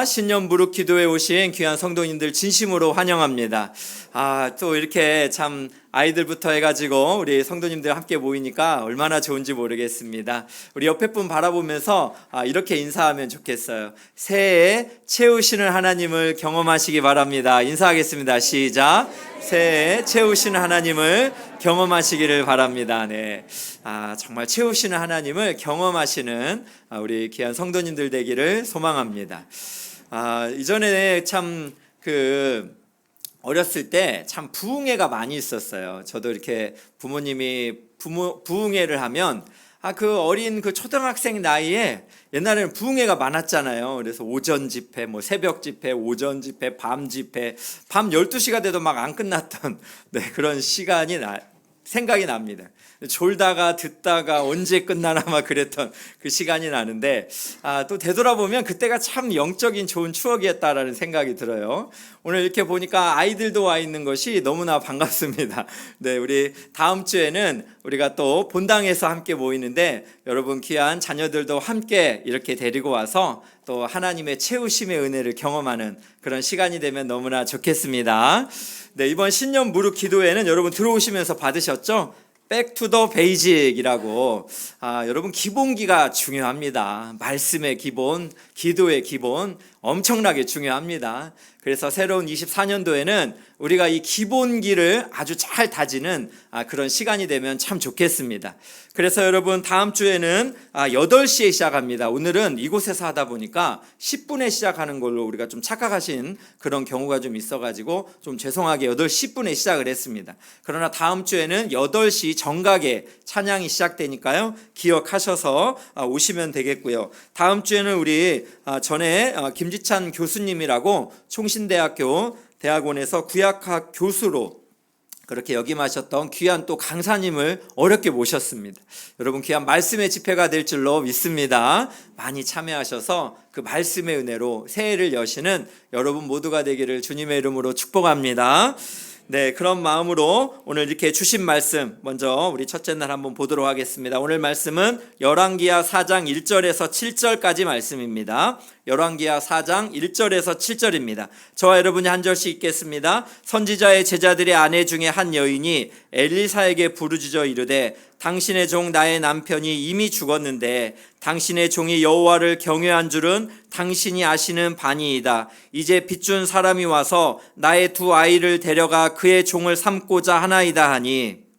신년 무릎 기도에 오신 귀한 성도님들 진심으로 환영합니다. 또 이렇게 참 아이들부터 해가지고 우리 성도님들 함께 모이니까 얼마나 좋은지 모르겠습니다. 우리 옆에 분 바라보면서 이렇게 인사하면 좋겠어요. 새해에 채우시는 하나님을 경험하시기 바랍니다. 인사하겠습니다. 시작. 새해에 채우시는 하나님을 경험하시기를 바랍니다. 네. 정말 채우시는 하나님을 경험하시는 우리 귀한 성도님들 되기를 소망합니다. 이전에 참 어렸을 때 참 부흥회가 많이 있었어요. 저도 이렇게 부모님이 부흥회를 하면 그 어린 그 초등학생 나이에 옛날에는 부흥회가 많았잖아요. 그래서 오전 집회, 새벽 집회, 오전 집회, 밤 집회, 밤 12시가 돼도 막 안 끝났던 그런 시간이 생각이 납니다. 졸다가 듣다가 언제 끝나나 막 그랬던 그 시간이 나는데 또 되돌아보면 그때가 참 영적인 좋은 추억이었다라는 생각이 들어요. 오늘 이렇게 보니까 아이들도 와 있는 것이 너무나 반갑습니다. 우리 다음 주에는 우리가 또 본당에서 함께 모이는데 여러분 귀한 자녀들도 함께 이렇게 데리고 와서 또 하나님의 채우심의 은혜를 경험하는 그런 시간이 되면 너무나 좋겠습니다. 이번 신년 무릎 기도회는 여러분 들어오시면서 받으셨죠? Back to the Basic이라고 여러분 기본기가 중요합니다. 말씀의 기본, 기도의 기본 엄청나게 중요합니다. 그래서 새로운 24년도에는 우리가 이 기본기를 아주 잘 다지는 그런 시간이 되면 참 좋겠습니다. 그래서 여러분 다음 주에는 8시에 시작합니다. 오늘은 이곳에서 하다 보니까 10분에 시작하는 걸로 우리가 좀 착각하신 그런 경우가 좀 있어가지고 좀 죄송하게 8시 10분에 시작을 했습니다. 그러나 다음 주에는 8시 정각에 찬양이 시작되니까요. 기억하셔서 오시면 되겠고요. 다음 주에는 우리 전에 김지찬 교수님이라고 총신대학교 대학원에서 구약학 교수로 그렇게 역임하셨던 귀한 또 강사님을 어렵게 모셨습니다. 여러분 귀한 말씀의 집회가 될 줄로 믿습니다. 많이 참여하셔서 그 말씀의 은혜로 새해를 여시는 여러분 모두가 되기를 주님의 이름으로 축복합니다. 그런 마음으로 오늘 이렇게 주신 말씀 먼저 우리 첫째 날 한번 보도록 하겠습니다. 오늘 말씀은 열왕기하 4장 1절에서 7절까지 말씀입니다. 열왕기하 4장 1절에서 7절입니다. 저와 여러분이 한 절씩 읽겠습니다. 선지자의 제자들의 아내 중에 한 여인이 엘리사에게 부르짖어 이르되 당신의 종 나의 남편이 이미 죽었는데 당신의 종이 여호와를 경외한 줄은 당신이 아시는 바니이다. 이제 빚준 사람이 와서 나의 두 아이를 데려가 그의 종을 삼고자 하나이다 하니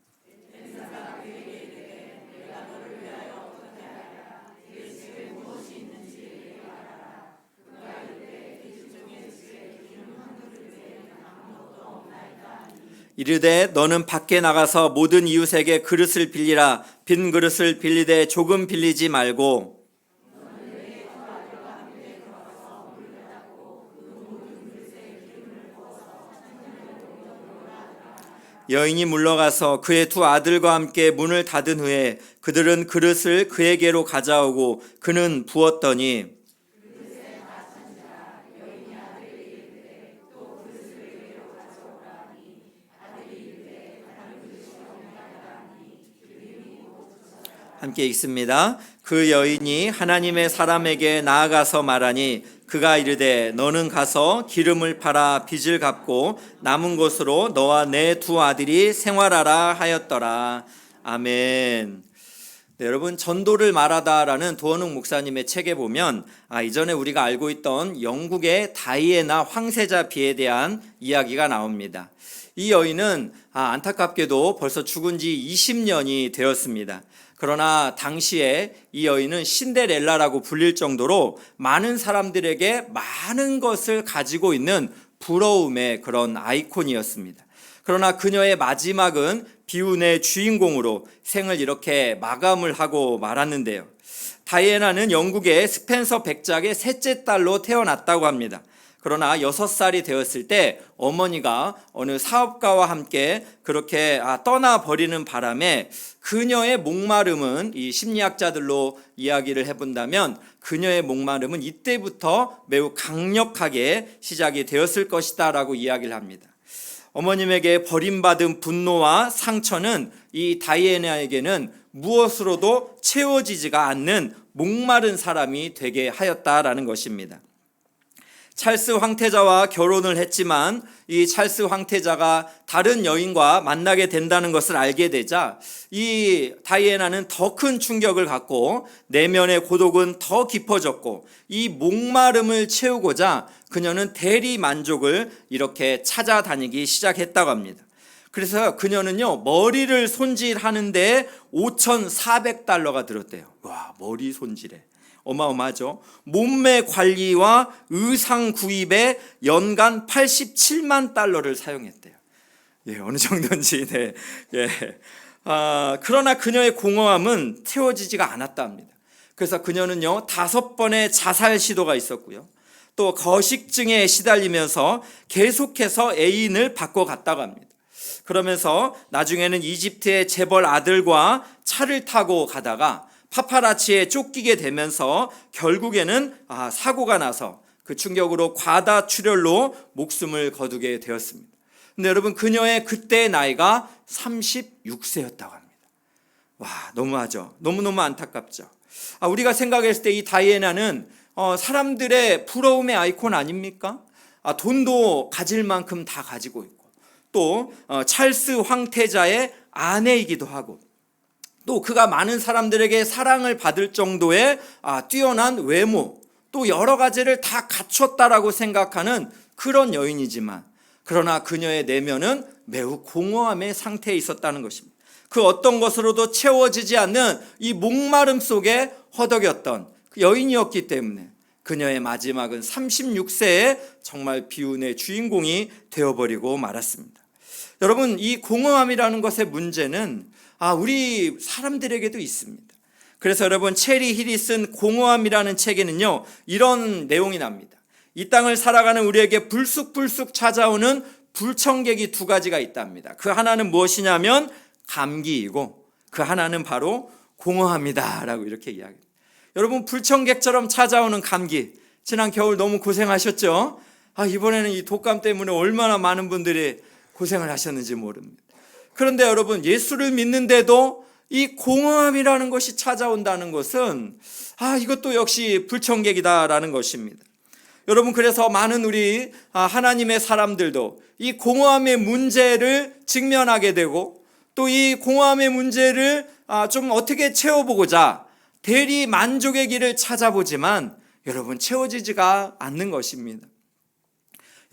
이르되 너는 밖에 나가서 모든 이웃에게 그릇을 빌리라. 빈 그릇을 빌리되 조금 빌리지 말고 여인이 물러가서 그의 두 아들과 함께 문을 닫은 후에 그들은 그릇을 그에게로 가져오고 그는 부었더니 함께 읽습니다. 그 여인이 하나님의 사람에게 나아가서 말하니 그가 이르되 너는 가서 기름을 팔아 빚을 갚고 남은 것으로 너와 내 두 아들이 생활하라 하였더라. 아멘. 여러분 전도를 말하다라는 도원웅 목사님의 책에 보면 이전에 우리가 알고 있던 영국의 다이애나 황세자 비에 대한 이야기가 나옵니다. 이 여인은 안타깝게도 벌써 죽은 지 20년이 되었습니다. 그러나 당시에 이 여인은 신데렐라라고 불릴 정도로 많은 사람들에게 많은 것을 가지고 있는 부러움의 그런 아이콘이었습니다. 그러나 그녀의 마지막은 비운의 주인공으로 생을 이렇게 마감을 하고 말았는데요. 다이애나는 영국의 스펜서 백작의 셋째 딸로 태어났다고 합니다. 그러나 6살이 되었을 때 어머니가 어느 사업가와 함께 그렇게 떠나버리는 바람에 그녀의 목마름은 이 심리학자들로 이야기를 해본다면 그녀의 목마름은 이때부터 매우 강력하게 시작이 되었을 것이다 라고 이야기를 합니다. 어머님에게 버림받은 분노와 상처는 이 다이애나에게는 무엇으로도 채워지지가 않는 목마른 사람이 되게 하였다라는 것입니다. 찰스 황태자와 결혼을 했지만 이 찰스 황태자가 다른 여인과 만나게 된다는 것을 알게 되자 이 다이애나는 더 큰 충격을 갖고 내면의 고독은 더 깊어졌고 이 목마름을 채우고자 그녀는 대리 만족을 이렇게 찾아다니기 시작했다고 합니다. 그래서 그녀는요, 머리를 손질하는데 $5,400가 들었대요. 와, 머리 손질에. 어마어마하죠. 몸매 관리와 의상 구입에 연간 $87만 사용했대요. 예, 어느 정도인지. 네. 예. 그러나 그녀의 공허함은 채워지지가 않았다 합니다. 그래서 그녀는요, 5번의 자살 시도가 있었고요. 또 거식증에 시달리면서 계속해서 애인을 바꿔갔다고 합니다. 그러면서 나중에는 이집트의 재벌 아들과 차를 타고 가다가 파파라치에 쫓기게 되면서 결국에는 사고가 나서 그 충격으로 과다 출혈로 목숨을 거두게 되었습니다. 근데 여러분, 그녀의 그때의 나이가 36세였다고 합니다. 와, 너무하죠. 너무너무 안타깝죠. 우리가 생각했을 때 이 다이애나는 사람들의 부러움의 아이콘 아닙니까? 돈도 가질 만큼 다 가지고 있고, 또 찰스 황태자의 아내이기도 하고, 또 그가 많은 사람들에게 사랑을 받을 정도의 뛰어난 외모, 또 여러 가지를 다 갖췄다라고 생각하는 그런 여인이지만, 그러나 그녀의 내면은 매우 공허함의 상태에 있었다는 것입니다. 그 어떤 것으로도 채워지지 않는 이 목마름 속에 허덕였던 그 여인이었기 때문에 그녀의 마지막은 36세에 정말 비운의 주인공이 되어버리고 말았습니다. 여러분, 이 공허함이라는 것의 문제는 우리 사람들에게도 있습니다. 그래서 여러분, 체리 힐이 쓴 공허함이라는 책에는요, 이런 내용이 납니다. 이 땅을 살아가는 우리에게 불쑥불쑥 찾아오는 불청객이 2가지가 있답니다. 그 하나는 무엇이냐면 감기이고, 그 하나는 바로 공허함이다 라고 이렇게 이야기합니다. 여러분, 불청객처럼 찾아오는 감기, 지난 겨울 너무 고생하셨죠? 이번에는 이 독감 때문에 얼마나 많은 분들이 고생을 하셨는지 모릅니다. 그런데 여러분, 예수를 믿는데도 이 공허함이라는 것이 찾아온다는 것은 이것도 역시 불청객이다라는 것입니다. 여러분, 그래서 많은 우리 하나님의 사람들도 이 공허함의 문제를 직면하게 되고, 또 이 공허함의 문제를 좀 어떻게 채워보고자 대리 만족의 길을 찾아보지만 여러분, 채워지지가 않는 것입니다.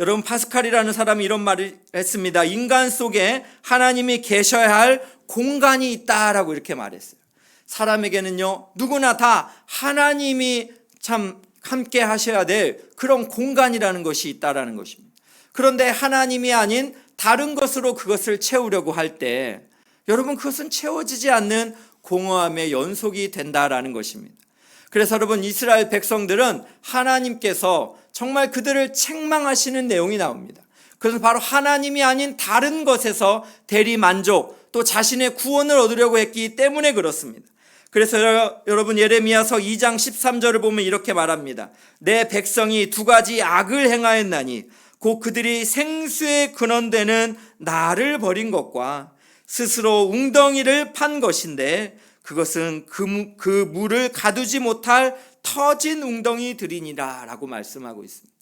여러분, 파스칼이라는 사람이 이런 말을 했습니다. 인간 속에 하나님이 계셔야 할 공간이 있다라고 이렇게 말했어요. 사람에게는요, 누구나 다 하나님이 참 함께 하셔야 될 그런 공간이라는 것이 있다라는 것입니다. 그런데 하나님이 아닌 다른 것으로 그것을 채우려고 할 때 여러분, 그것은 채워지지 않는 공허함의 연속이 된다라는 것입니다. 그래서 여러분, 이스라엘 백성들은 하나님께서 정말 그들을 책망하시는 내용이 나옵니다. 그래서 바로 하나님이 아닌 다른 것에서 대리 만족, 또 자신의 구원을 얻으려고 했기 때문에 그렇습니다. 그래서 여러분, 예레미야서 2장 13절을 보면 이렇게 말합니다. 내 백성이 2가지 악을 행하였나니 곧 그들이 생수의 근원되는 나를 버린 것과 스스로 웅덩이를 판 것인데 그것은 그 물을 가두지 못할 터진 웅덩이들이니라 라고 말씀하고 있습니다.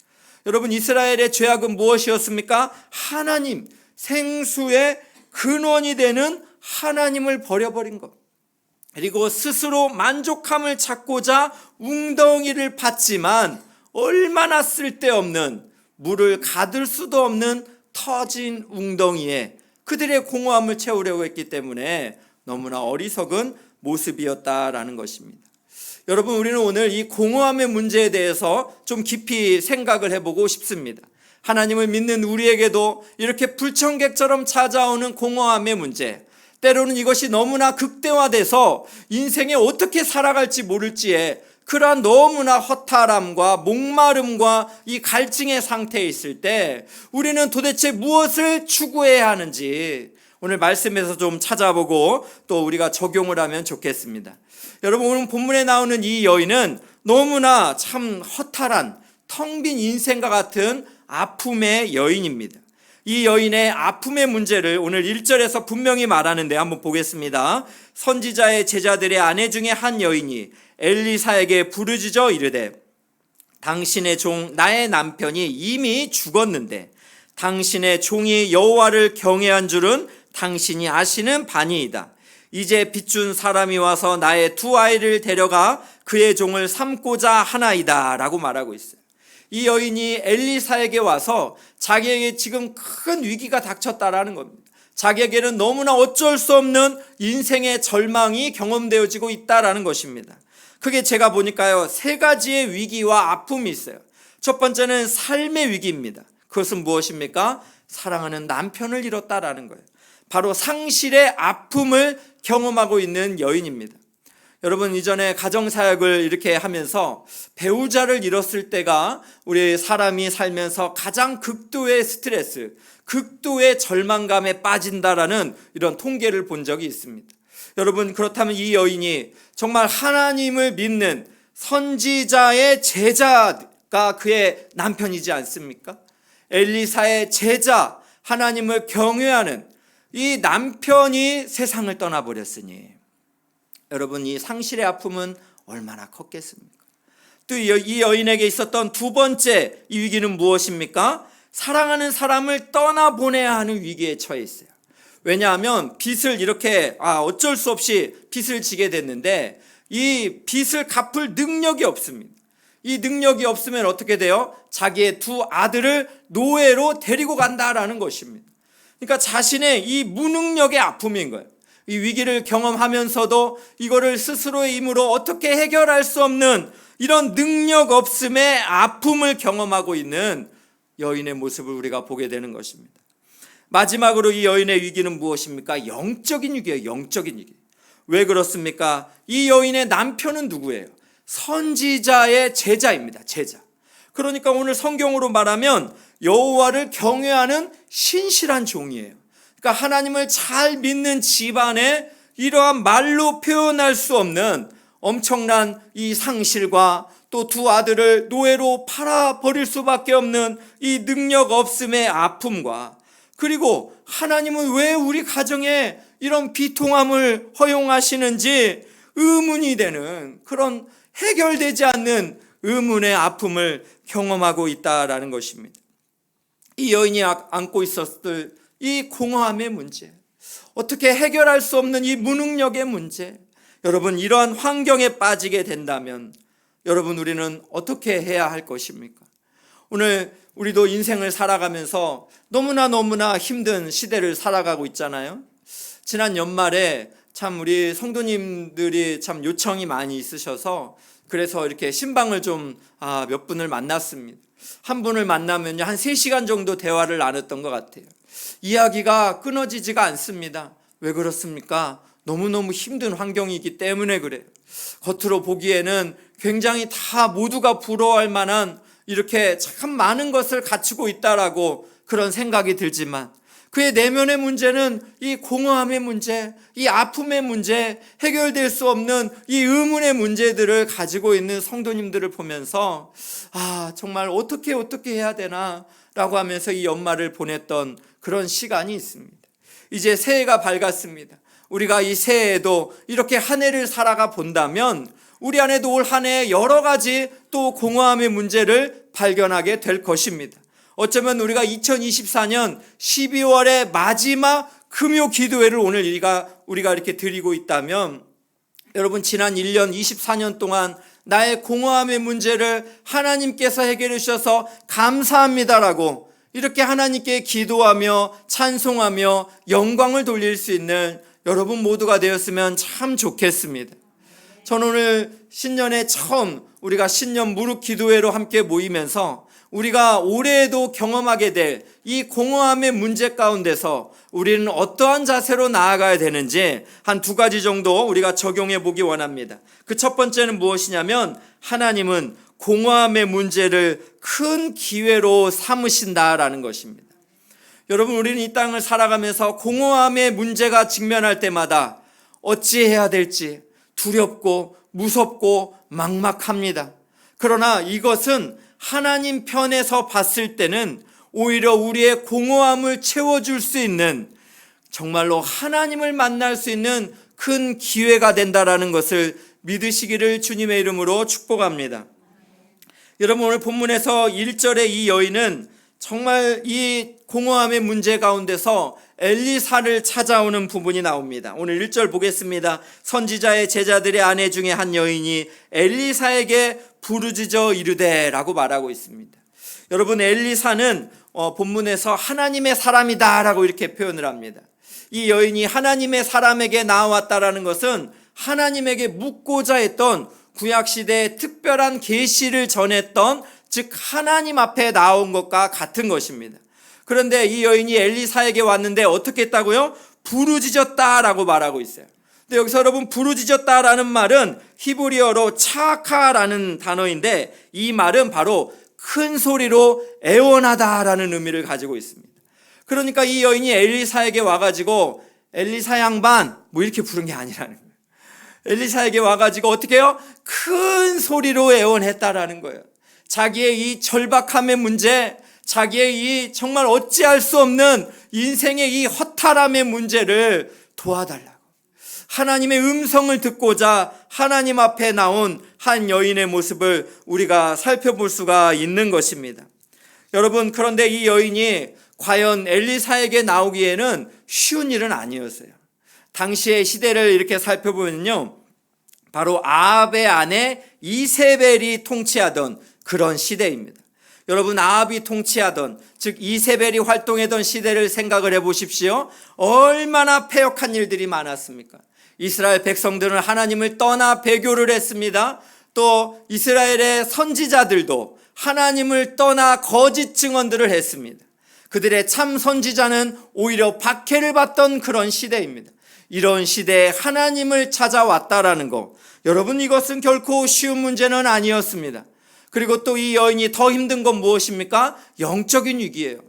여러분, 이스라엘의 죄악은 무엇이었습니까? 하나님, 생수의 근원이 되는 하나님을 버려버린 것, 그리고 스스로 만족함을 찾고자 웅덩이를 팠지만 얼마나 쓸데없는, 물을 가둘 수도 없는 터진 웅덩이에 그들의 공허함을 채우려고 했기 때문에 너무나 어리석은 모습이었다라는 것입니다. 여러분, 우리는 오늘 이 공허함의 문제에 대해서 좀 깊이 생각을 해보고 싶습니다. 하나님을 믿는 우리에게도 이렇게 불청객처럼 찾아오는 공허함의 문제, 때로는 이것이 너무나 극대화돼서 인생에 어떻게 살아갈지 모를지에 그러한 너무나 허탈함과 목마름과 이 갈증의 상태에 있을 때 우리는 도대체 무엇을 추구해야 하는지 오늘 말씀에서 좀 찾아보고 또 우리가 적용을 하면 좋겠습니다. 여러분, 오늘 본문에 나오는 이 여인은 너무나 참 허탈한 텅 빈 인생과 같은 아픔의 여인입니다. 이 여인의 아픔의 문제를 오늘 1절에서 분명히 말하는데 한번 보겠습니다. 선지자의 제자들의 아내 중에 한 여인이 엘리사에게 부르짖어 이르되 당신의 종 나의 남편이 이미 죽었는데 당신의 종이 여호와를 경외한 줄은 당신이 아시는 바니이다. 이제 빚준 사람이 와서 나의 두 아이를 데려가 그의 종을 삼고자 하나이다 라고 말하고 있어요. 이 여인이 엘리사에게 와서 자기에게 지금 큰 위기가 닥쳤다라는 겁니다. 자기에게는 너무나 어쩔 수 없는 인생의 절망이 경험되어지고 있다라는 것입니다. 그게 제가 보니까요, 세 가지의 위기와 아픔이 있어요. 첫 번째는 삶의 위기입니다. 그것은 무엇입니까? 사랑하는 남편을 잃었다라는 거예요. 바로 상실의 아픔을 경험하고 있는 여인입니다. 여러분, 이전에 가정사역을 이렇게 하면서 배우자를 잃었을 때가 우리 사람이 살면서 가장 극도의 스트레스, 극도의 절망감에 빠진다라는 이런 통계를 본 적이 있습니다. 여러분, 그렇다면 이 여인이 정말 하나님을 믿는 선지자의 제자가 그의 남편이지 않습니까? 엘리사의 제자, 하나님을 경외하는 이 남편이 세상을 떠나버렸으니 여러분, 이 상실의 아픔은 얼마나 컸겠습니까? 또 이 여인에게 있었던 두 번째 이 위기는 무엇입니까? 사랑하는 사람을 떠나보내야 하는 위기에 처해 있어요. 왜냐하면 빚을 이렇게 어쩔 수 없이 빚을 지게 됐는데 이 빚을 갚을 능력이 없습니다. 이 능력이 없으면 어떻게 돼요? 자기의 두 아들을 노예로 데리고 간다라는 것입니다. 그러니까 자신의 이 무능력의 아픔인 거예요. 이 위기를 경험하면서도 이거를 스스로의 힘으로 어떻게 해결할 수 없는 이런 능력 없음의 아픔을 경험하고 있는 여인의 모습을 우리가 보게 되는 것입니다. 마지막으로 이 여인의 위기는 무엇입니까? 영적인 위기예요. 영적인 위기. 왜 그렇습니까? 이 여인의 남편은 누구예요? 선지자의 제자입니다. 제자. 그러니까 오늘 성경으로 말하면 여호와를 경외하는 신실한 종이에요. 그러니까 하나님을 잘 믿는 집안에 이러한 말로 표현할 수 없는 엄청난 이 상실과 또 두 아들을 노예로 팔아버릴 수밖에 없는 이 능력 없음의 아픔과, 그리고 하나님은 왜 우리 가정에 이런 비통함을 허용하시는지 의문이 되는 그런 해결되지 않는 의문의 아픔을 경험하고 있다라는 것입니다. 이 여인이 안고 있었을 이 공허함의 문제, 어떻게 해결할 수 없는 이 무능력의 문제, 여러분, 이러한 환경에 빠지게 된다면 여러분, 우리는 어떻게 해야 할 것입니까? 오늘 우리도 인생을 살아가면서 너무나 힘든 시대를 살아가고 있잖아요. 지난 연말에 참 우리 성도님들이 참 요청이 많이 있으셔서 그래서 이렇게 신방을 좀 몇 분을 만났습니다. 한 분을 만나면요, 한 3시간 정도 대화를 나눴던 것 같아요. 이야기가 끊어지지가 않습니다. 왜 그렇습니까? 너무너무 힘든 환경이기 때문에 그래요. 겉으로 보기에는 굉장히 다 모두가 부러워할 만한 이렇게 참 많은 것을 갖추고 있다라고 그런 생각이 들지만 그의 내면의 문제는 이 공허함의 문제, 이 아픔의 문제, 해결될 수 없는 이 의문의 문제들을 가지고 있는 성도님들을 보면서 정말 어떻게 해야 되나 라고 하면서 이 연말을 보냈던 그런 시간이 있습니다. 이제 새해가 밝았습니다. 우리가 이 새해에도 이렇게 한 해를 살아가 본다면 우리 안에도 올 한 해 여러 가지 또 공허함의 문제를 발견하게 될 것입니다. 어쩌면 우리가 2024년 12월의 마지막 금요 기도회를 오늘 우리가 이렇게 드리고 있다면 여러분, 지난 1년 24년 동안 나의 공허함의 문제를 하나님께서 해결해 주셔서 감사합니다라고 이렇게 하나님께 기도하며 찬송하며 영광을 돌릴 수 있는 여러분 모두가 되었으면 참 좋겠습니다. 저는 오늘 신년에 처음 우리가 신년 무릎 기도회로 함께 모이면서 우리가 올해에도 경험하게 될 이 공허함의 문제 가운데서 우리는 어떠한 자세로 나아가야 되는지 한 2가지 정도 우리가 적용해 보기 원합니다. 그 첫 번째는 무엇이냐면 하나님은 공허함의 문제를 큰 기회로 삼으신다라는 것입니다. 여러분, 우리는 이 땅을 살아가면서 공허함의 문제가 직면할 때마다 어찌해야 될지 두렵고 무섭고 막막합니다. 그러나 이것은 하나님 편에서 봤을 때는 오히려 우리의 공허함을 채워줄 수 있는, 정말로 하나님을 만날 수 있는 큰 기회가 된다라는 것을 믿으시기를 주님의 이름으로 축복합니다. 여러분, 오늘 본문에서 1절의 이 여인은 정말 이 공허함의 문제 가운데서 엘리사를 찾아오는 부분이 나옵니다. 오늘 1절 보겠습니다. 선지자의 제자들의 아내 중에 한 여인이 엘리사에게 부르짖어 이르되 라고 말하고 있습니다. 여러분, 엘리사는 본문에서 하나님의 사람이다 라고 이렇게 표현을 합니다. 이 여인이 하나님의 사람에게 나왔다라는 것은 하나님에게 묻고자 했던 구약시대의 특별한 계시를 전했던, 즉 하나님 앞에 나온 것과 같은 것입니다. 그런데 이 여인이 엘리사에게 왔는데 어떻게 했다고요? 부르짖었다라고 말하고 있어요. 근데 여기서 여러분, 부르짖었다라는 말은 히브리어로 차카라는 단어인데, 이 말은 바로 큰 소리로 애원하다라는 의미를 가지고 있습니다. 그러니까 이 여인이 엘리사에게 와가지고 엘리사 양반 뭐 이렇게 부른 게 아니라는 거예요. 엘리사에게 와가지고 어떻게 해요? 큰 소리로 애원했다라는 거예요. 자기의 이 절박함의 문제, 자기의 이 정말 어찌할 수 없는 인생의 이 허탈함의 문제를 도와달라고, 하나님의 음성을 듣고자 하나님 앞에 나온 한 여인의 모습을 우리가 살펴볼 수가 있는 것입니다. 여러분, 그런데 이 여인이 과연 엘리사에게 나오기에는 쉬운 일은 아니었어요. 당시의 시대를 이렇게 살펴보면요, 바로 아합의 아내 이세벨이 통치하던 그런 시대입니다. 여러분, 아합이 통치하던, 즉 이세벨이 활동하던 시대를 생각을 해보십시오. 얼마나 패역한 일들이 많았습니까? 이스라엘 백성들은 하나님을 떠나 배교를 했습니다. 또 이스라엘의 선지자들도 하나님을 떠나 거짓 증언들을 했습니다. 그들의 참 선지자는 오히려 박해를 받던 그런 시대입니다. 이런 시대에 하나님을 찾아왔다라는 거, 여러분, 이것은 결코 쉬운 문제는 아니었습니다. 그리고 또 이 여인이 더 힘든 건 무엇입니까? 영적인 위기예요.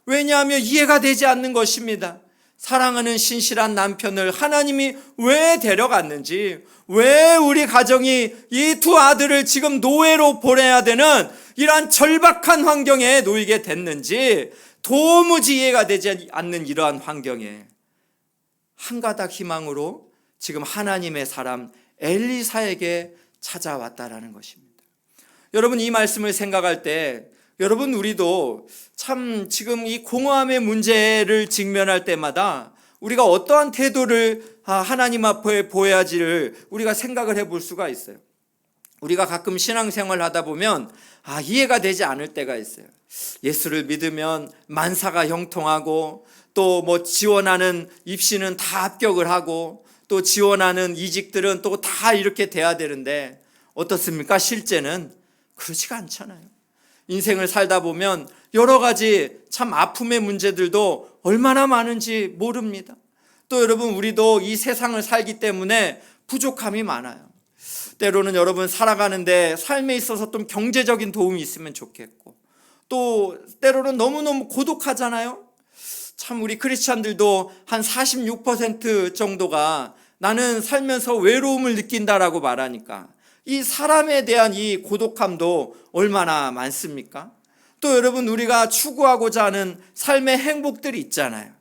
왜냐하면 이해가 되지 않는 것입니다. 사랑하는 신실한 남편을 하나님이 왜 데려갔는지, 왜 우리 가정이 이 두 아들을 지금 노예로 보내야 되는 이러한 절박한 환경에 놓이게 됐는지 도무지 이해가 되지 않는 이러한 환경에 한 가닥 희망으로 지금 하나님의 사람 엘리사에게 찾아왔다라는 것입니다. 여러분, 이 말씀을 생각할 때 여러분, 우리도 참 지금 이 공허함의 문제를 직면할 때마다 우리가 어떠한 태도를 하나님 앞에 보여야지를 우리가 생각을 해볼 수가 있어요. 우리가 가끔 신앙생활 하다 보면 이해가 되지 않을 때가 있어요. 예수를 믿으면 만사가 형통하고, 또 뭐 지원하는 입시는 다 합격을 하고, 또 지원하는 이직들은 또 다 이렇게 돼야 되는데 어떻습니까? 실제는 그렇지가 않잖아요. 인생을 살다 보면 여러 가지 참 아픔의 문제들도 얼마나 많은지 모릅니다. 또 여러분, 우리도 이 세상을 살기 때문에 부족함이 많아요. 때로는 여러분, 살아가는데 삶에 있어서 좀 경제적인 도움이 있으면 좋겠고, 또 때로는 너무너무 고독하잖아요. 참 우리 크리스찬들도 한 46% 정도가 나는 살면서 외로움을 느낀다라고 말하니까 이 사람에 대한 이 고독함도 얼마나 많습니까? 또 여러분, 우리가 추구하고자 하는 삶의 행복들이 있잖아요.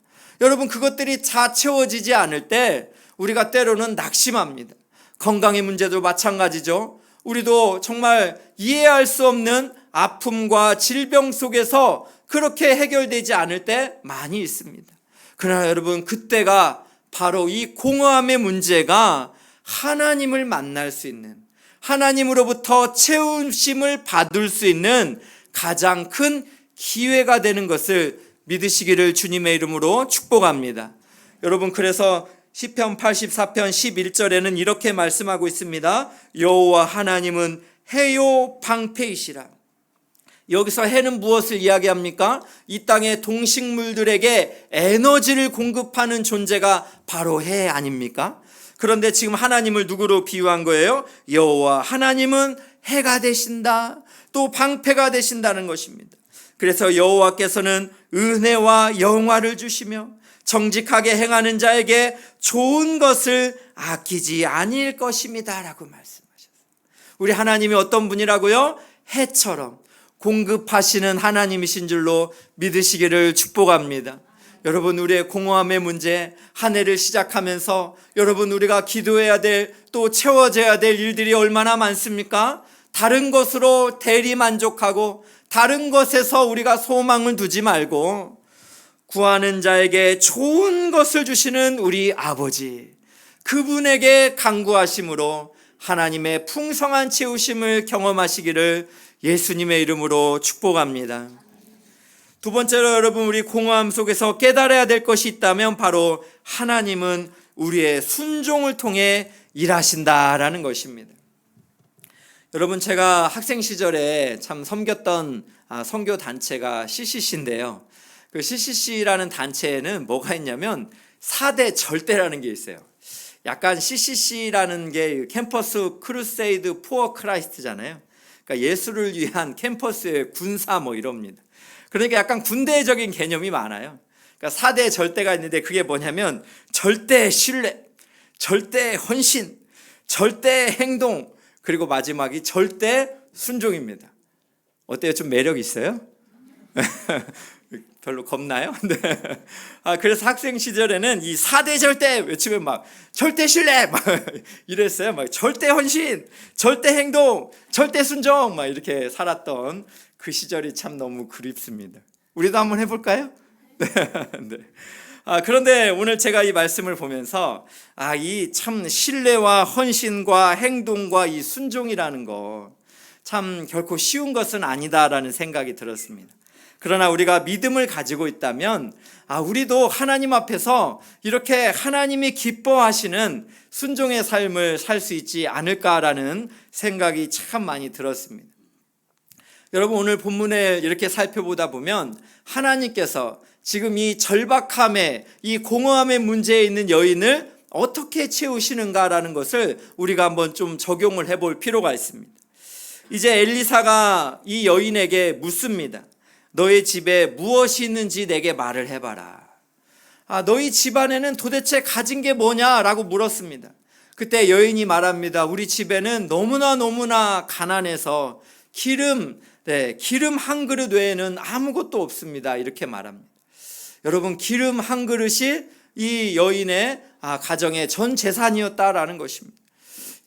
여러분, 그것들이 다 채워지지 않을 때 우리가 때로는 낙심합니다. 건강의 문제도 마찬가지죠. 우리도 정말 이해할 수 없는 아픔과 질병 속에서 그렇게 해결되지 않을 때 많이 있습니다. 그러나 여러분, 그때가 바로 이 공허함의 문제가 하나님을 만날 수 있는, 하나님으로부터 채우심을 받을 수 있는 가장 큰 기회가 되는 것을 믿으시기를 주님의 이름으로 축복합니다. 여러분, 그래서 시편 84편 11절에는 이렇게 말씀하고 있습니다. 여호와 하나님은 해요 방패이시라. 여기서 해는 무엇을 이야기합니까? 이 땅의 동식물들에게 에너지를 공급하는 존재가 바로 해 아닙니까? 그런데 지금 하나님을 누구로 비유한 거예요? 여호와 하나님은 해가 되신다, 또 방패가 되신다는 것입니다. 그래서 여호와께서는 은혜와 영화를 주시며 정직하게 행하는 자에게 좋은 것을 아끼지 아니할 것입니다 라고 말씀하셨어요. 우리 하나님이 어떤 분이라고요? 해처럼 공급하시는 하나님이신 줄로 믿으시기를 축복합니다. 여러분, 우리의 공허함의 문제, 한 해를 시작하면서 여러분, 우리가 기도해야 될, 또 채워져야 될 일들이 얼마나 많습니까? 다른 것으로 대리만족하고 다른 것에서 우리가 소망을 두지 말고 구하는 자에게 좋은 것을 주시는 우리 아버지, 그분에게 간구하심으로 하나님의 풍성한 채우심을 경험하시기를 예수님의 이름으로 축복합니다. 두 번째로 여러분, 우리 공허함 속에서 깨달아야 될 것이 있다면 바로 하나님은 우리의 순종을 통해 일하신다라는 것입니다. 여러분, 제가 학생 시절에 참 섬겼던 선교 단체가 CCC인데요. 그 CCC라는 단체에는 뭐가 있냐면 4대 절대라는 게 있어요. 약간 CCC라는 게 캠퍼스 크루세이드 포어 크라이스트잖아요. 그러니까 예수를 위한 캠퍼스의 군사 뭐 이럽니다. 그러니까 약간 군대적인 개념이 많아요. 그러니까 4대 절대가 있는데 그게 뭐냐면 절대 신뢰, 절대 헌신, 절대 행동, 그리고 마지막이 절대 순종입니다. 어때요? 좀 매력 있어요? 별로 겁나요? 네. 그래서 학생 시절에는 이 4대 절대 외치면 막 절대 신뢰 막 이랬어요. 막 절대 헌신, 절대 행동, 절대 순종 막 이렇게 살았던 그 시절이 참 너무 그립습니다. 우리도 한번 해볼까요? 네. 네. 그런데 오늘 제가 이 말씀을 보면서 이 참 신뢰와 헌신과 행동과 이 순종이라는 거 참 결코 쉬운 것은 아니다라는 생각이 들었습니다. 그러나 우리가 믿음을 가지고 있다면 우리도 하나님 앞에서 이렇게 하나님이 기뻐하시는 순종의 삶을 살 수 있지 않을까라는 생각이 참 많이 들었습니다. 여러분, 오늘 본문을 이렇게 살펴보다 보면 하나님께서 지금 이 절박함에, 이 공허함의 문제에 있는 여인을 어떻게 채우시는가라는 것을 우리가 한번 좀 적용을 해볼 필요가 있습니다. 이제 엘리사가 이 여인에게 묻습니다. 너의 집에 무엇이 있는지 내게 말을 해봐라. 너희 집안에는 도대체 가진 게 뭐냐라고 물었습니다. 그때 여인이 말합니다. 우리 집에는 너무나 가난해서 기름 한 그릇 외에는 아무것도 없습니다. 이렇게 말합니다. 여러분, 기름 한 그릇이 이 여인의 가정의 전 재산이었다라는 것입니다.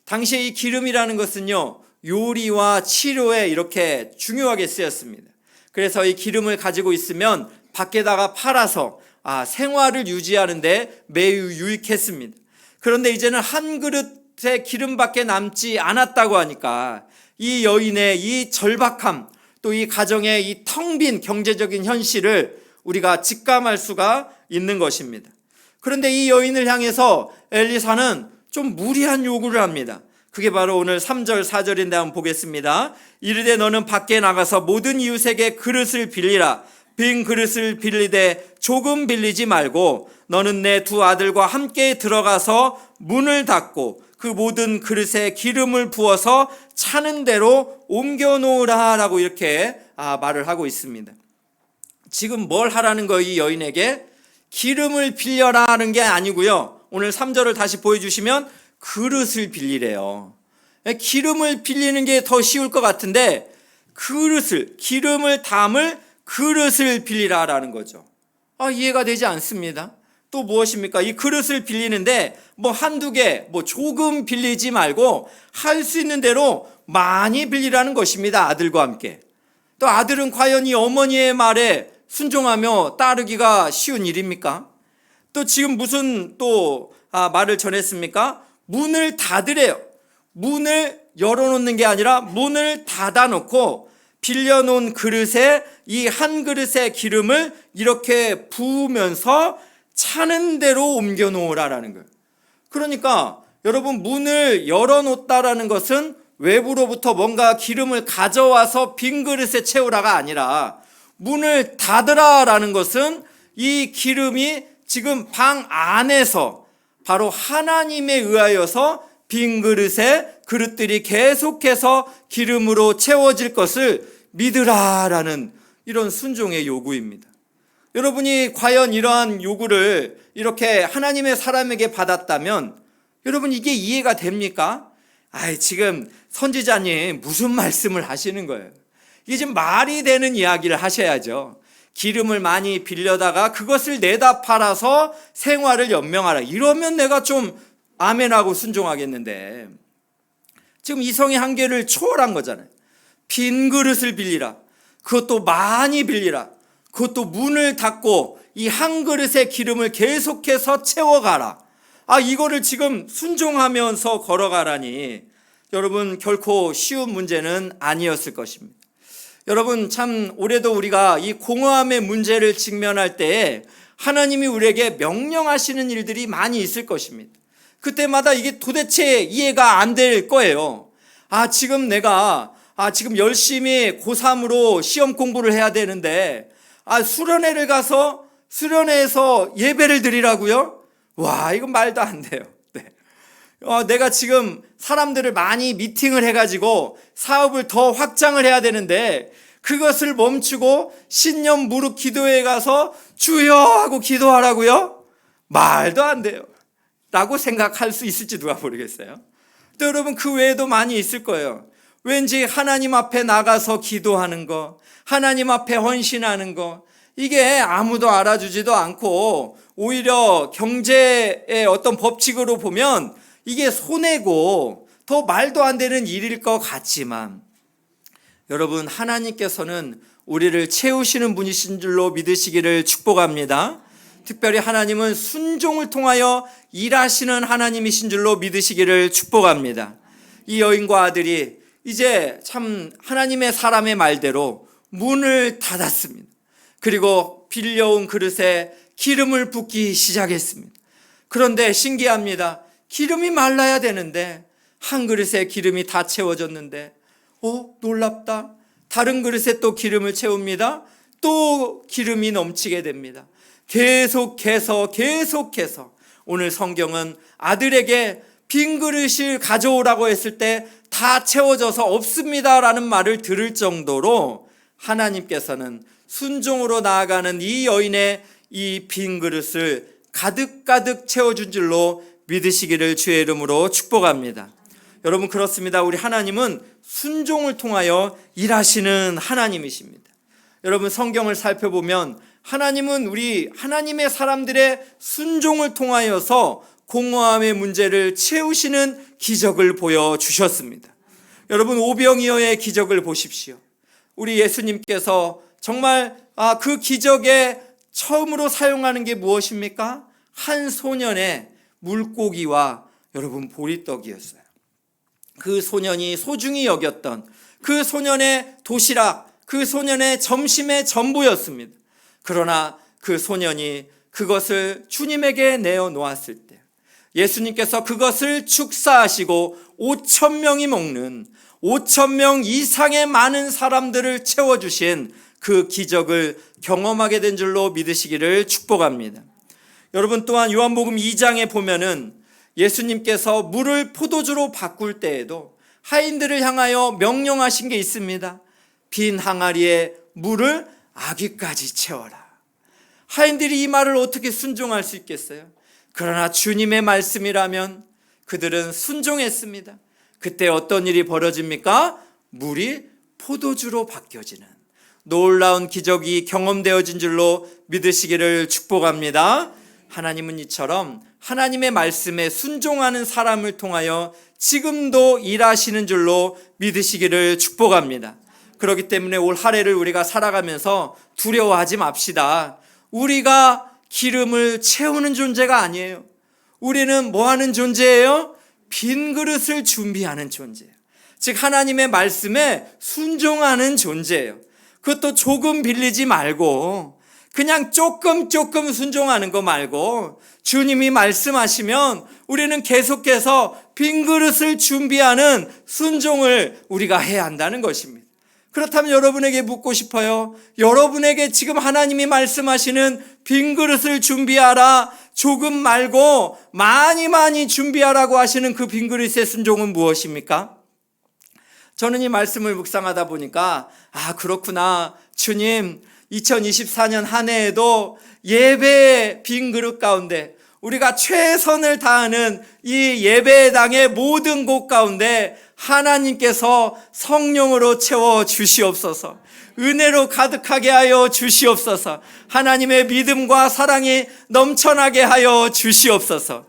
당시에 이 기름이라는 것은요, 요리와 치료에 이렇게 중요하게 쓰였습니다. 그래서 이 기름을 가지고 있으면 밖에다가 팔아서 생활을 유지하는데 매우 유익했습니다. 그런데 이제는 한 그릇의 기름밖에 남지 않았다고 하니까 이 여인의 이 절박함, 또 이 가정의 이 텅 빈 경제적인 현실을 우리가 직감할 수가 있는 것입니다. 그런데 이 여인을 향해서 엘리사는 좀 무리한 요구를 합니다. 그게 바로 오늘 3절 4절인데 한번 보겠습니다. 이르되 너는 밖에 나가서 모든 이웃에게 그릇을 빌리라. 빈 그릇을 빌리되 조금 빌리지 말고 너는 내 두 아들과 함께 들어가서 문을 닫고 그 모든 그릇에 기름을 부어서 차는 대로 옮겨 놓으라 라고 이렇게 말을 하고 있습니다. 지금 뭘 하라는 거예요? 이 여인에게 기름을 빌려라 하는 게 아니고요. 오늘 3절을 다시 보여주시면 그릇을 빌리래요. 기름을 빌리는 게 더 쉬울 것 같은데 기름을 담을 그릇을 빌리라라는 거죠. 이해가 되지 않습니다. 또 무엇입니까? 이 그릇을 빌리는데 한두 개, 조금 빌리지 말고 할 수 있는 대로 많이 빌리라는 것입니다. 아들과 함께. 또 아들은 과연 이 어머니의 말에 순종하며 따르기가 쉬운 일입니까? 또 지금 무슨 또 말을 전했습니까? 문을 닫으래요. 문을 열어놓는 게 아니라 문을 닫아놓고 빌려놓은 그릇에 이 한 그릇의 기름을 이렇게 부으면서 차는 대로 옮겨 놓으라라는 거예요. 그러니까 여러분, 문을 열어놓다라는 것은 외부로부터 뭔가 기름을 가져와서 빈 그릇에 채우라가 아니라 문을 닫으라라는 것은 이 기름이 지금 방 안에서 바로 하나님에 의하여서 빈 그릇들이 계속해서 기름으로 채워질 것을 믿으라라는 이런 순종의 요구입니다. 여러분이 과연 이러한 요구를 이렇게 하나님의 사람에게 받았다면 여러분, 이게 이해가 됩니까? 지금 선지자님 무슨 말씀을 하시는 거예요? 이게 지금 말이 되는 이야기를 하셔야죠. 기름을 많이 빌려다가 그것을 내다 팔아서 생활을 연명하라. 이러면 내가 좀 아멘하고 순종하겠는데, 지금 이성의 한계를 초월한 거잖아요. 빈 그릇을 빌리라. 그것도 많이 빌리라. 그것도 문을 닫고 이 한 그릇의 기름을 계속해서 채워가라. 이거를 지금 순종하면서 걸어가라니 여러분 결코 쉬운 문제는 아니었을 것입니다. 여러분 참 올해도 우리가 이 공허함의 문제를 직면할 때에 하나님이 우리에게 명령하시는 일들이 많이 있을 것입니다. 그때마다 이게 도대체 이해가 안 될 거예요. 지금 내가 지금 열심히 고3으로 시험 공부를 해야 되는데 수련회를 가서 수련회에서 예배를 드리라고요? 와, 이건 말도 안 돼요. 네. 내가 지금 사람들을 많이 미팅을 해가지고 사업을 더 확장을 해야 되는데 그것을 멈추고 신년 무릎 기도회에 가서 주여 하고 기도하라고요? 말도 안 돼요. 라고 생각할 수 있을지 누가 모르겠어요. 또 여러분 그 외에도 많이 있을 거예요. 왠지 하나님 앞에 나가서 기도하는 거, 하나님 앞에 헌신하는 거, 이게 아무도 알아주지도 않고 오히려 경제의 어떤 법칙으로 보면 이게 손해고 더 말도 안 되는 일일 것 같지만 여러분 하나님께서는 우리를 채우시는 분이신 줄로 믿으시기를 축복합니다. 특별히 하나님은 순종을 통하여 일하시는 하나님이신 줄로 믿으시기를 축복합니다. 이 여인과 아들이 이제 참 하나님의 사람의 말대로 문을 닫았습니다. 그리고 빌려온 그릇에 기름을 붓기 시작했습니다. 그런데 신기합니다. 기름이 말라야 되는데 한 그릇에 기름이 다 채워졌는데 놀랍다. 다른 그릇에 또 기름을 채웁니다. 또 기름이 넘치게 됩니다. 계속해서 오늘 성경은 아들에게 빈 그릇을 가져오라고 했을 때 다 채워져서 없습니다라는 말을 들을 정도로 하나님께서는 순종으로 나아가는 이 여인의 이 빈 그릇을 가득가득 채워준 줄로 믿으시기를 주의 이름으로 축복합니다. 여러분 그렇습니다. 우리 하나님은 순종을 통하여 일하시는 하나님이십니다. 여러분 성경을 살펴보면 하나님은 우리 하나님의 사람들의 순종을 통하여서 공허함의 문제를 채우시는 기적을 보여주셨습니다. 여러분 오병이어의 기적을 보십시오. 우리 예수님께서 정말 그 기적에 처음으로 사용하는 게 무엇입니까? 한 소년의 물고기와 여러분 보리떡이었어요. 그 소년이 소중히 여겼던 그 소년의 도시락, 그 소년의 점심의 전부였습니다. 그러나 그 소년이 그것을 주님에게 내어놓았을 때 예수님께서 그것을 축사하시고 5,000명이 먹는 5,000명 이상의 많은 사람들을 채워주신 그 기적을 경험하게 된 줄로 믿으시기를 축복합니다. 여러분 또한 요한복음 2장에 보면은 예수님께서 물을 포도주로 바꿀 때에도 하인들을 향하여 명령하신 게 있습니다. 빈 항아리에 물을 아귀까지 채워라. 하인들이 이 말을 어떻게 순종할 수 있겠어요? 그러나 주님의 말씀이라면 그들은 순종했습니다. 그때 어떤 일이 벌어집니까? 물이 포도주로 바뀌어지는 놀라운 기적이 경험되어진 줄로 믿으시기를 축복합니다. 하나님은 이처럼 하나님의 말씀에 순종하는 사람을 통하여 지금도 일하시는 줄로 믿으시기를 축복합니다. 그렇기 때문에 올 한 해를 우리가 살아가면서 두려워하지 맙시다. 우리가 기름을 채우는 존재가 아니에요. 우리는 뭐 하는 존재예요? 빈 그릇을 준비하는 존재예요. 즉 하나님의 말씀에 순종하는 존재예요. 그것도 조금 빌리지 말고 그냥 조금 순종하는 거 말고 주님이 말씀하시면 우리는 계속해서 빈 그릇을 준비하는 순종을 우리가 해야 한다는 것입니다. 그렇다면 여러분에게 묻고 싶어요. 여러분에게 지금 하나님이 말씀하시는 빈 그릇을 준비하라, 조금 말고 많이 준비하라고 하시는 그 빈 그릇의 순종은 무엇입니까? 저는 이 말씀을 묵상하다 보니까 그렇구나. 주님 2024년 한 해에도 예배의 빈 그릇 가운데 우리가 최선을 다하는 이 예배당의 모든 곳 가운데 하나님께서 성령으로 채워 주시옵소서. 은혜로 가득하게 하여 주시옵소서. 하나님의 믿음과 사랑이 넘쳐나게 하여 주시옵소서.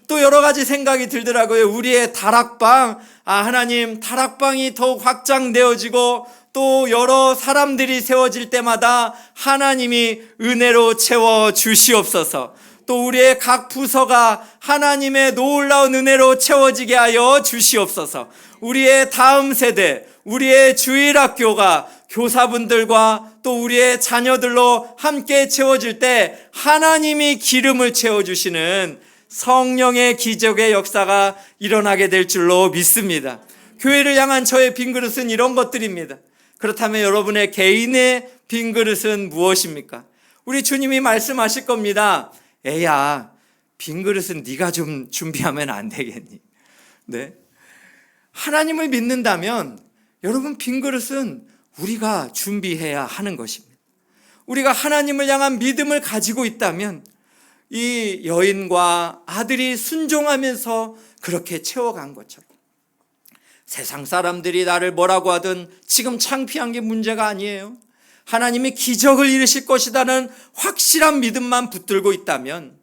또 여러 가지 생각이 들더라고요. 우리의 다락방, 하나님, 다락방이 더욱 확장되어지고 또 여러 사람들이 세워질 때마다 하나님이 은혜로 채워 주시옵소서. 또 우리의 각 부서가 하나님의 놀라운 은혜로 채워지게 하여 주시옵소서. 우리의 다음 세대, 우리의 주일학교가 교사분들과 또 우리의 자녀들로 함께 채워질 때 하나님이 기름을 채워주시는 성령의 기적의 역사가 일어나게 될 줄로 믿습니다. 교회를 향한 저의 빈 그릇은 이런 것들입니다. 그렇다면 여러분의 개인의 빈 그릇은 무엇입니까? 우리 주님이 말씀하실 겁니다. 애야, 빈 그릇은 네가 좀 준비하면 안 되겠니? 네. 하나님을 믿는다면 여러분, 빈 그릇은 우리가 준비해야 하는 것입니다. 우리가 하나님을 향한 믿음을 가지고 있다면 이 여인과 아들이 순종하면서 그렇게 채워간 것처럼 세상 사람들이 나를 뭐라고 하든 지금 창피한 게 문제가 아니에요. 하나님이 기적을 이루실 것이라는 확실한 믿음만 붙들고 있다면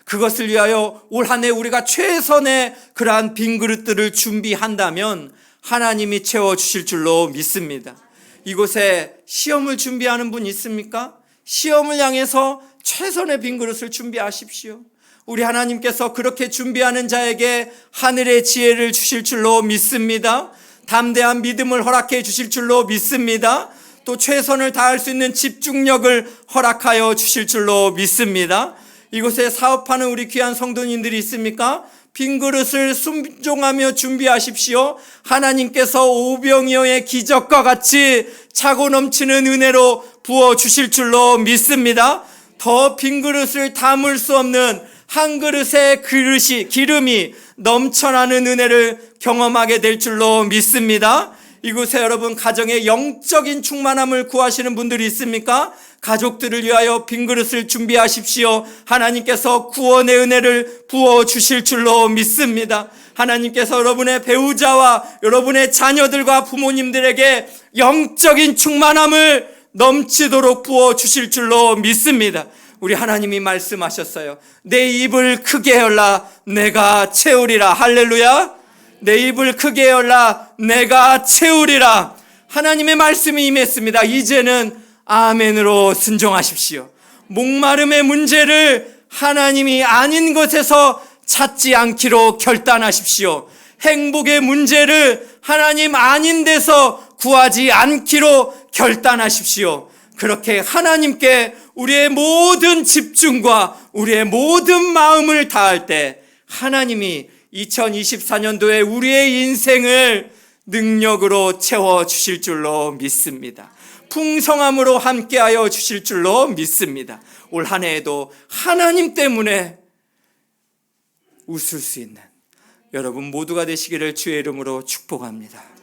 그것을 위하여 올 한 해 우리가 최선의 그러한 빈 그릇들을 준비한다면 하나님이 채워주실 줄로 믿습니다. 이곳에 시험을 준비하는 분 있습니까? 시험을 향해서 최선의 빈 그릇을 준비하십시오. 우리 하나님께서 그렇게 준비하는 자에게 하늘의 지혜를 주실 줄로 믿습니다. 담대한 믿음을 허락해 주실 줄로 믿습니다. 또 최선을 다할 수 있는 집중력을 허락하여 주실 줄로 믿습니다. 이곳에 사업하는 우리 귀한 성도님들이 있습니까? 빈 그릇을 순종하며 준비하십시오. 하나님께서 오병이어의 기적과 같이 차고 넘치는 은혜로 부어주실 줄로 믿습니다. 더 빈 그릇을 담을 수 없는 한 그릇의 기름이 넘쳐나는 은혜를 경험하게 될 줄로 믿습니다. 이곳에 여러분 가정의 영적인 충만함을 구하시는 분들이 있습니까? 가족들을 위하여 빈 그릇을 준비하십시오. 하나님께서 구원의 은혜를 부어주실 줄로 믿습니다. 하나님께서 여러분의 배우자와 여러분의 자녀들과 부모님들에게 영적인 충만함을 넘치도록 부어주실 줄로 믿습니다. 우리 하나님이 말씀하셨어요. 내 입을 크게 열라 내가 채우리라. 할렐루야. 내 입을 크게 열라 내가 채우리라. 하나님의 말씀이 임했습니다. 이제는 아멘으로 순종하십시오. 목마름의 문제를 하나님이 아닌 것에서 찾지 않기로 결단하십시오. 행복의 문제를 하나님 아닌 데서 구하지 않기로 결단하십시오. 그렇게 하나님께 우리의 모든 집중과 우리의 모든 마음을 다할 때 하나님이 2024년도에 우리의 인생을 능력으로 채워주실 줄로 믿습니다. 풍성함으로 함께하여 주실 줄로 믿습니다. 올 한 해에도 하나님 때문에 웃을 수 있는 여러분 모두가 되시기를 주의 이름으로 축복합니다.